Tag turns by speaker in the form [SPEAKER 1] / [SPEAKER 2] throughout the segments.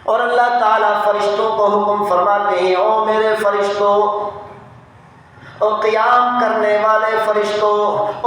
[SPEAKER 1] اور اللہ تعالیٰ فرشتوں کو حکم فرماتے ہیں، او میرے فرشتوں، اور قیام کرنے والے فرشتوں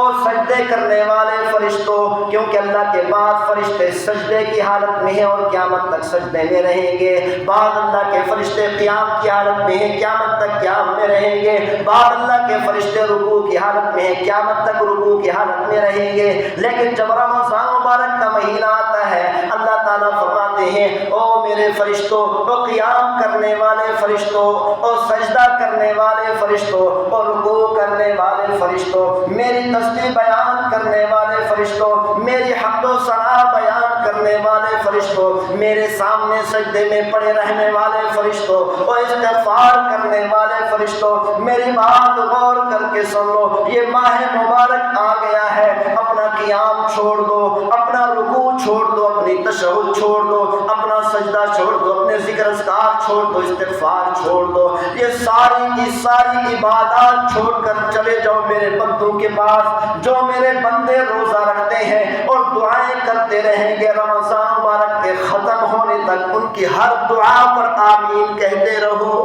[SPEAKER 1] اور سجدے کرنے والے فرشتوں، کیونکہ اللہ کے بعد فرشتے سجدے کی حالت میں ہیں اور قیامت تک سجدے میں رہیں گے، بعد اللہ کے فرشتے قیام کی حالت میں ہیں، قیامت تک قیام میں رہیں گے، بعد اللہ کے فرشتے رکوع کی حالت میں ہیں، قیامت تک رکوع کی حالت میں رہیں گے۔ لیکن جب رمضان مبارک کا مہینہ آتا ہے، اللہ تعالیٰ فرماتے ہیں، او میرے فرشتوں، او قیام کرنے والے فرشتوں اور سجدہ کرنے والے فرشتوں اور رکوع کرنے والے فرشتوں، میری تسبیح بیان کرنے والے فرشتوں، میری حمد و ثنا بیان کرنے والے فرشتوں، میرے سامنے سجدے میں پڑے رہنے والے فرشتوں اور استغفار کرنے والے فرشتوں، میری بات غور کر کے سن لو، یہ ماہ مبارک آ گیا ہے، اپنا قیام چھوڑ دو، اپنا رکوع چھوڑ دو، اپنی تشہد چھوڑ دو، اپنا سجدہ چھوڑ دو، اپنے ذکر اذکار چھوڑ دو، استغفار چھوڑ دو، یہ ساری کی ساری عبادات چھوڑ کر چلے جاؤ میرے بندوں کے پاس، جو میرے بندے روزہ رکھتے ہیں اور دعائیں کرتے رہیں گے رمضان مبارک کے ختم ہونے تک، ان کی ہر دعا پر آمین کہتے رہو۔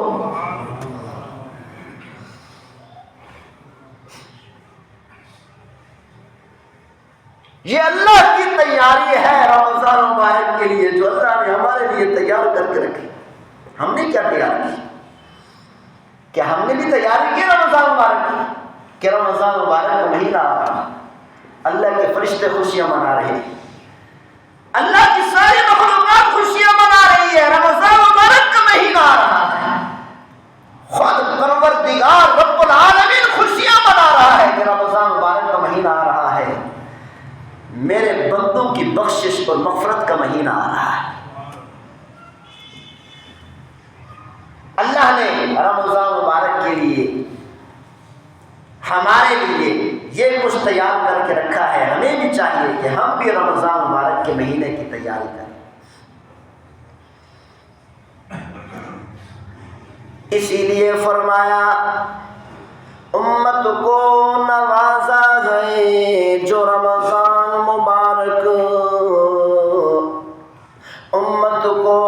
[SPEAKER 1] یہ اللہ کی تیاری ہے رمضان مبارک کے لیے، جو اللہ نے ہمارے لیے تیار کر کے رکھی۔ ہم نے کیا تیار کی؟ کیا ہم نے بھی تیاری کی رمضان مبارک کی؟ کہ رمضان مبارک کا مہینہ آ رہا، اللہ کے فرشتے خوشیاں منا رہے ہیں، اللہ کی ساری مخلوقات خوشیاں منا رہی ہے، رمضان مبارک کا مہینہ آ رہا ہے، خود پروردگار رب العالمین خوشیاں منا رہا ہے کہ رمضان مبارک کا مہینہ آ رہا ہے، میرے بندوں کی بخشش اور مغفرت کا مہینہ آ رہا ہے۔ اللہ نے رمضان مبارک کے لیے ہمارے لیے یہ کچھ تیار کر کے رکھا ہے، ہمیں بھی چاہیے کہ ہم بھی رمضان مبارک کے مہینے کی تیاری کریں۔ اسی لیے فرمایا، امت کو نوازا ہے جو رمضان مبارک، امت کو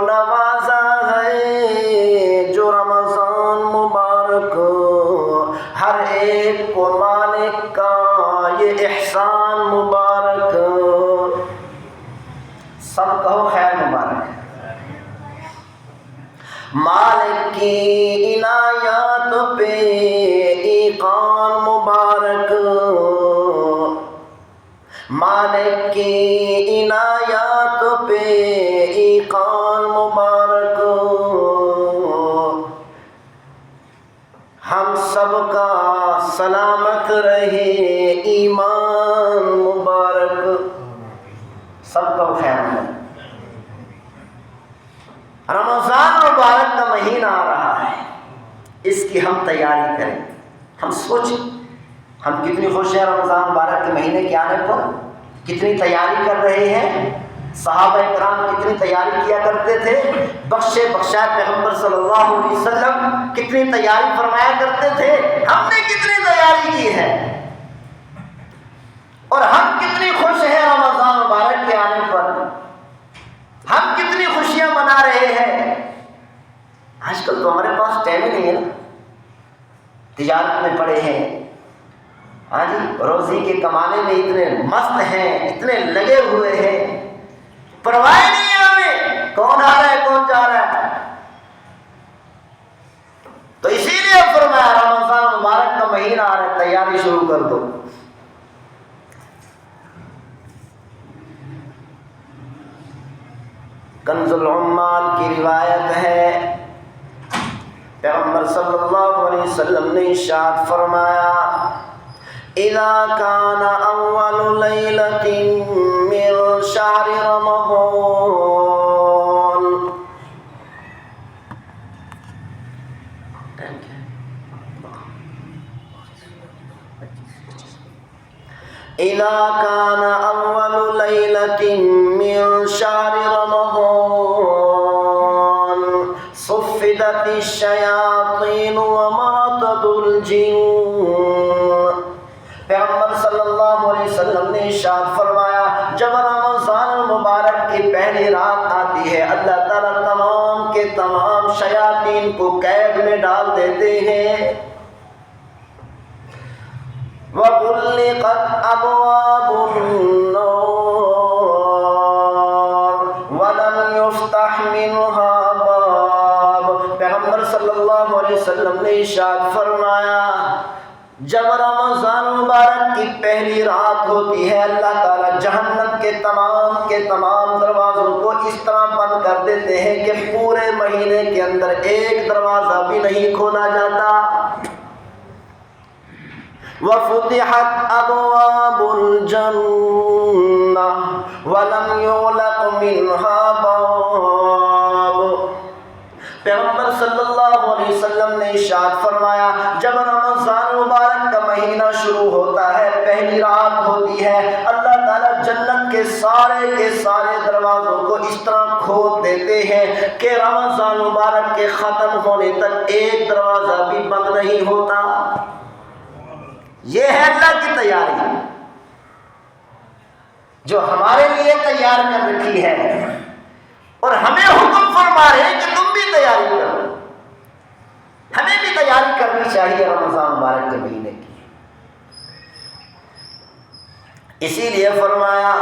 [SPEAKER 1] نوازا ہے جو رمضان مبارک، ہر ایک کو مالک کا یہ احسان مبارک، سب کہو خیر مبارک۔ مالک کی عنایات پہ ایقان مبارک، مالک کی عنایات پہ ایقان مبارک، ہم سب کا سلامت رہے ایمان مبارک، سب کا خیر مبارک۔ رمضان مبارک کا مہینہ آ رہا ہے، اس کی ہم تیاری کریں۔ ہم سوچیں ہم کتنی خوش ہیں رمضان مبارک کے مہینے کے آنے پر، کتنی تیاری کر رہے ہیں۔ صحابہ کرام کتنی تیاری کیا کرتے تھے، بخشے بخشائے پیغمبر صلی اللہ علیہ وسلم کتنی تیاری فرمایا کرتے تھے، ہم نے کتنی تیاری کی ہے، اور ہم کتنی خوش ہیں رمضان مبارک کے آنے پر، ہم کتنی خوشیاں منا رہے ہیں۔ آج کل تو ہمارے پاس ٹائم ہی نہیں ہے نا، تجارت میں پڑے ہیں، ہاں جی، روزی کے کمانے میں اتنے مست ہیں، اتنے لگے ہوئے ہیں، پرواہ نہیں ہے ہمیں کون آ رہا ہے کون جا رہا ہے۔ تو اسی لیے فرمایا رمضان مبارک کا مہینہ آ رہا ہے، تیاری شروع کر دو۔ کنز العمال کی روایت ہے، پیغمبر صلی اللہ علیہ وسلم نے ارشاد فرمایا، اذا كان اول ليلة من شهر رمضان، اذا كان اول ليلة من شهر رمضان صفدت الشياطين ومرضت الجن۔ پیغمبر صلی اللہ علیہ وسلم نے ارشاد فرمایا، جب رمضان المبارک کی پہلی پہلی رات آتی ہے اللہ تعالیٰ تمام کے تمام شیاطین کو قید میں ڈال دیتے ہیں. وَغُلِّقَتْ أَبْوَابُ النَّارِ وَلَمْ يُفْتَحْ مِنْهَا بَابٌ. پیغمبر صلی اللہ علیہ وسلم نے ارشاد فرمایا جب رمضان مبارک کی پہلی رات ہوتی ہے اللہ تعالیٰ جہنم کے تمام دروازوں کو اس طرح بند کر دیتے ہیں کہ پورے مہینے کے اندر ایک دروازہ بھی نہیں کھولا جاتا. وَفُتِحَتْ أَبْوَابُ الْجَنَّةِ وَلَمْ يُغْلَقْ مِنْهَا بَابٌ. پیغمبر صلی اللہ علیہ وسلم نے ارشاد فرمایا جب رمضان مبارک کا مہینہ شروع ہوتا ہے پہلی رات ہوتی ہے اللہ تعالیٰ جنت کے سارے دروازوں کو اس طرح کھول دیتے ہیں کہ رمضان مبارک کے ختم ہونے تک ایک دروازہ بھی بند نہیں ہوتا. یہ ہے اللہ کی تیاری جو ہمارے لیے تیار کر رکھی ہے اور ہمیں حکم فرما رہے ہیں کہ تم بھی تیاری کرو. ہمیں بھی تیاری کرنی چاہیے رمضان مبارک کے مہینے کی. اسی لیے فرمایا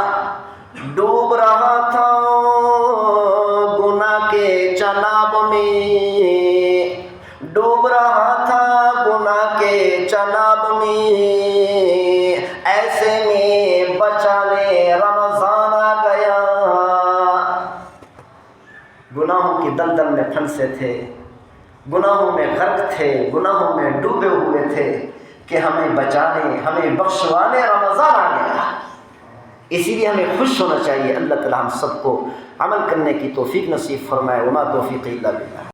[SPEAKER 1] ڈوب رہا تھا گناہ کے چناب میں، ڈوب رہا تھا گناہ کے چناب میں، ایسے میں بچانے رمضان آ گیا. گناہوں کی دلدل میں پھنسے تھے، گناہوں میں غرق تھے، گناہوں میں ڈوبے ہوئے تھے کہ ہمیں بچانے ہمیں بخشوانے رمضان آ گیا. اسی لیے ہمیں خوش ہونا چاہیے. اللہ تعالیٰ ہم سب کو عمل کرنے کی توفیق نصیب فرمائے. وما توفیقی الا باللہ.